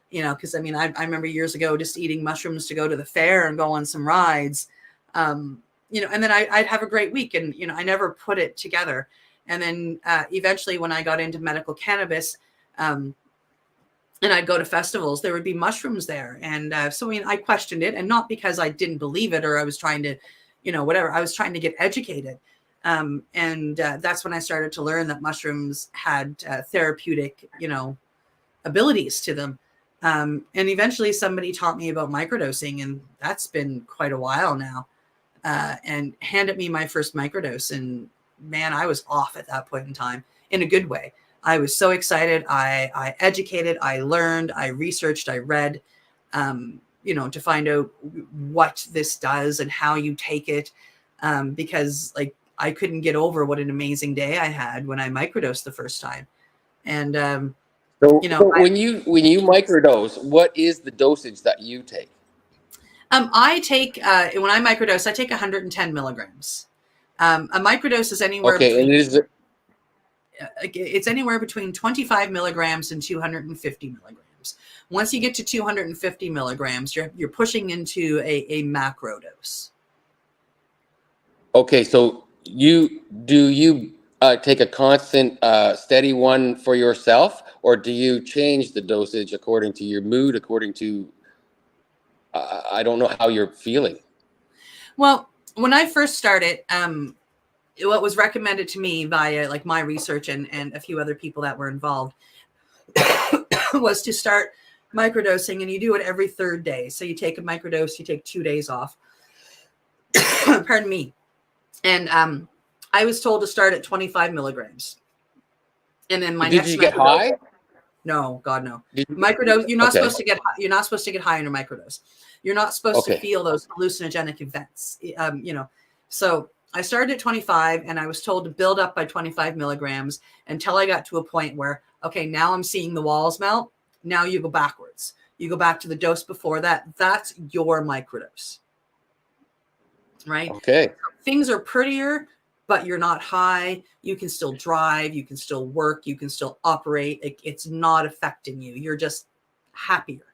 Because I remember years ago just eating mushrooms to go to the fair and go on some rides. And then I'd have a great week, and I never put it together. And then eventually, when I got into medical cannabis, and I'd go to festivals, there would be mushrooms there. And so I questioned it, and not because I didn't believe it or I was trying to, whatever. I was trying to get educated. And that's when I started to learn that mushrooms had therapeutic, abilities to them. And eventually somebody taught me about microdosing, and that's been quite a while now, and handed me my first microdose. And man, I was off at that point in time in a good way. I was so excited. I educated, I learned, I researched, I read, to find out what this does and how you take it. Because I couldn't get over what an amazing day I had when I microdosed the first time. And, when you microdose, what is the dosage that you take? I take, when I microdose, I take 110 milligrams. A microdose is anywhere between... It's anywhere between 25 milligrams and 250 milligrams. Once you get to 250 milligrams, you're pushing into a macro dose. Okay, so you take a constant, steady one for yourself, or do you change the dosage according to your mood, according to, I don't know how you're feeling? Well, when I first started, what was recommended to me via my research and a few other people that were involved was to start microdosing, and you do it every third day. So you take a microdose, you take 2 days off. Pardon me. And I was told to start at 25 milligrams. And then did you get high? No, God, no. Microdose. You're not supposed to get. You're not supposed to get high in a microdose. You're not supposed to feel those hallucinogenic events. So I started at 25, and I was told to build up by 25 milligrams until I got to a point where, okay, now I'm seeing the walls melt. Now you go backwards. You go back to the dose before that. That's your microdose. Right? Okay. Things are prettier, but you're not high. You can still drive. You can still work. You can still operate. It's not affecting you. You're just happier.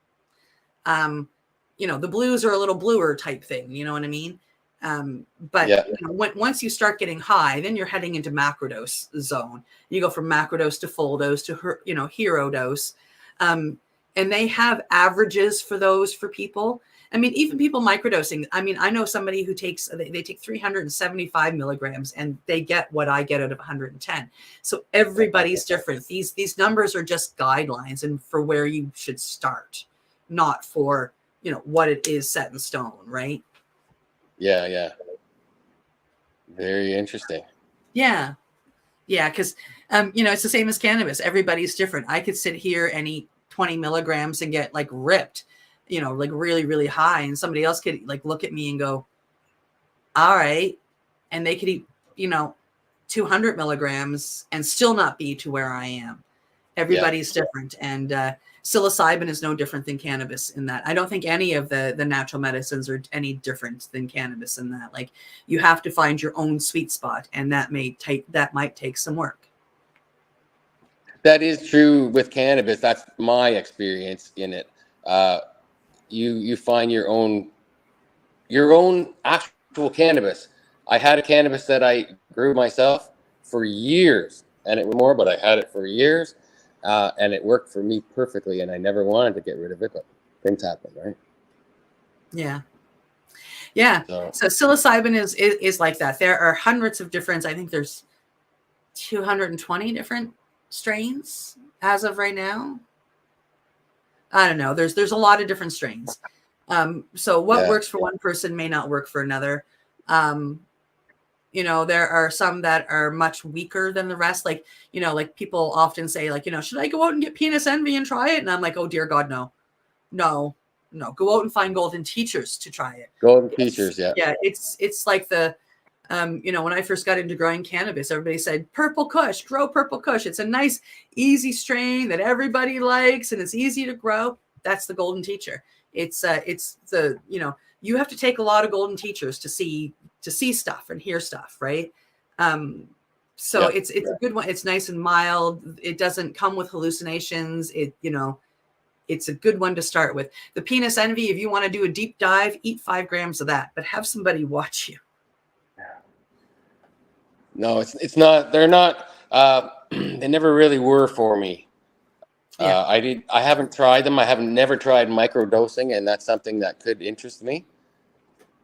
The blues are a little bluer type thing. You know what I mean? But once you start getting high, then you're heading into macrodose zone. You go from macrodose to full dose to hero dose, and they have averages for those for people. I mean, even people microdosing. I mean, I know somebody who they take 375 milligrams and they get what I get out of 110. So everybody's different. These numbers are just guidelines and for where you should start, not for what it is set in stone, right? Yeah. Very interesting. Yeah. Because, it's the same as cannabis. Everybody's different. I could sit here and eat 20 milligrams and get like ripped, like really, really high. And somebody else could like look at me and go, all right. And they could eat, 200 milligrams and still not be to where I am. Everybody's different. And psilocybin is no different than cannabis in that. I don't think any of the natural medicines are any different than cannabis in that. Like you have to find your own sweet spot, and that might take some work. That is true with cannabis. That's my experience in it. You find your own actual cannabis. I had a cannabis that I grew myself for years, and it was more, but I had it for years, and it worked for me perfectly, and I never wanted to get rid of it, but things happen, right? Yeah. So psilocybin is like that. There are hundreds of different. I think there's 220 different strains as of right now. I don't know. There's a lot of different strains. So what works for one person may not work for another. There are some that are much weaker than the rest. Like people often say like, should I go out and get penis envy and try it? And I'm like, oh dear God, no. Go out and find golden teachers to try it. Golden teachers. Yeah. Yeah. It's like the, when I first got into growing cannabis, everybody said, Purple Kush, grow Purple Kush. It's a nice, easy strain that everybody likes and it's easy to grow. That's the golden teacher. It's the, you have to take a lot of golden teachers to see stuff and hear stuff. Right. It's a good one. It's nice and mild. It doesn't come with hallucinations. It's a good one to start with. The penis envy, if you want to do a deep dive, eat 5 grams of that, but have somebody watch you. No, it's not. They're not. They never really were for me. I haven't tried them. I haven't never tried microdosing, and that's something that could interest me.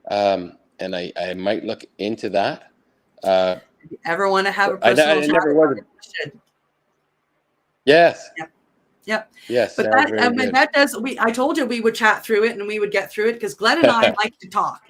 And I might look into that. If you ever want to have a personal I never was. Yes. Yep. Yes. But that does. I told you we would chat through it and we would get through it because Glenn and I like to talk.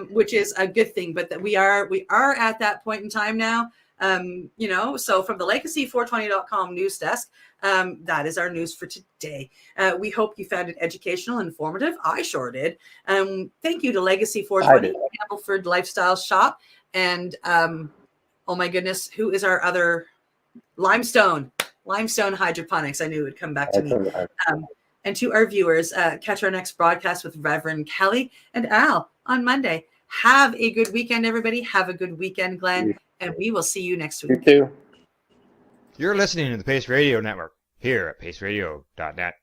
Which is a good thing, but that we are at that point in time now. So from the legacy420.com news desk, that is our news for today. We hope you found it educational, informative. I sure did. Thank you to Legacy 420, Campbellford Lifestyle Shop, and oh my goodness, who is our other Limestone Hydroponics? I knew it would come back to me. And to our viewers, catch our next broadcast with Reverend Kelly and Al on Monday. Have a good weekend, everybody. Have a good weekend, Glenn. And we will see you next week. You too. You're listening to the Pace Radio Network here at paceradio.net.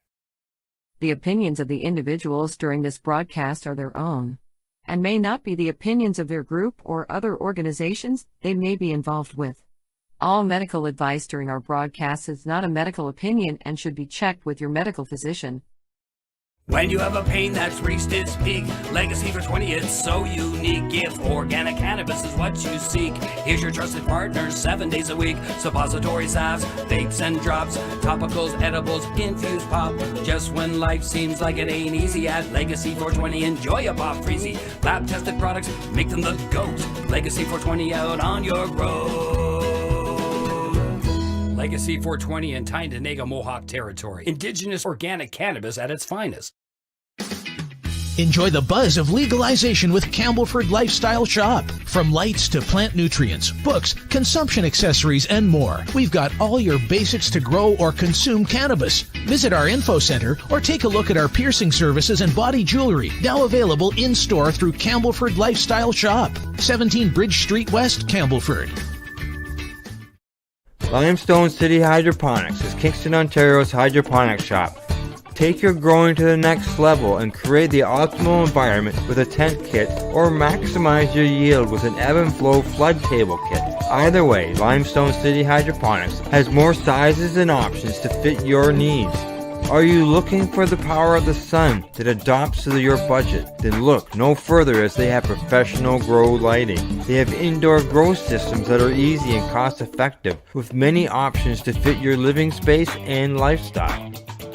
The opinions of the individuals during this broadcast are their own and may not be the opinions of their group or other organizations they may be involved with. All medical advice during our broadcast is not a medical opinion and should be checked with your medical physician. When you have a pain that's reached its peak, Legacy for 20, it's so unique. If organic cannabis is what you seek, here's your trusted partners 7 days a week. Suppository salves, vapes and drops, topicals, edibles, infused pop. Just when life seems like it ain't easy, at Legacy 420, enjoy a pop freezy. Lab tested products, make them the GOAT. Legacy 420 out on your road. Legacy 420 in Tyndonega Mohawk territory. Indigenous organic cannabis at its finest. Enjoy the buzz of legalization with Campbellford Lifestyle Shop. From lights to plant nutrients, books, consumption accessories, and more, we've got all your basics to grow or consume cannabis. Visit our info center or take a look at our piercing services and body jewelry, now available in-store through Campbellford Lifestyle Shop, 17 Bridge Street West, Campbellford. Limestone City Hydroponics is Kingston, Ontario's hydroponics shop. Take your growing to the next level and create the optimal environment with a tent kit, or maximize your yield with an ebb and flow flood table kit. Either way, Limestone City Hydroponics has more sizes and options to fit your needs. Are you looking for the power of the sun that adopts to your budget? Then look no further, as they have professional grow lighting. They have indoor grow systems that are easy and cost effective, with many options to fit your living space and lifestyle.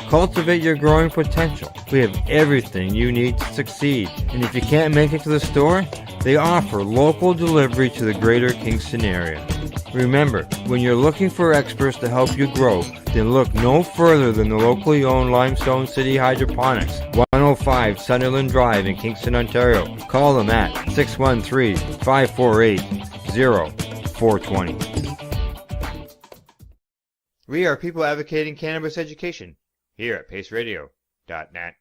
Cultivate your growing potential. We have everything you need to succeed. And if you can't make it to the store, they offer local delivery to the greater Kingston area. Remember, when you're looking for experts to help you grow, then look no further than the locally owned Limestone City Hydroponics, 105 Sunderland Drive in Kingston, Ontario. Call them at 613-548-0420. We are people advocating cannabis education here at paceradio.net.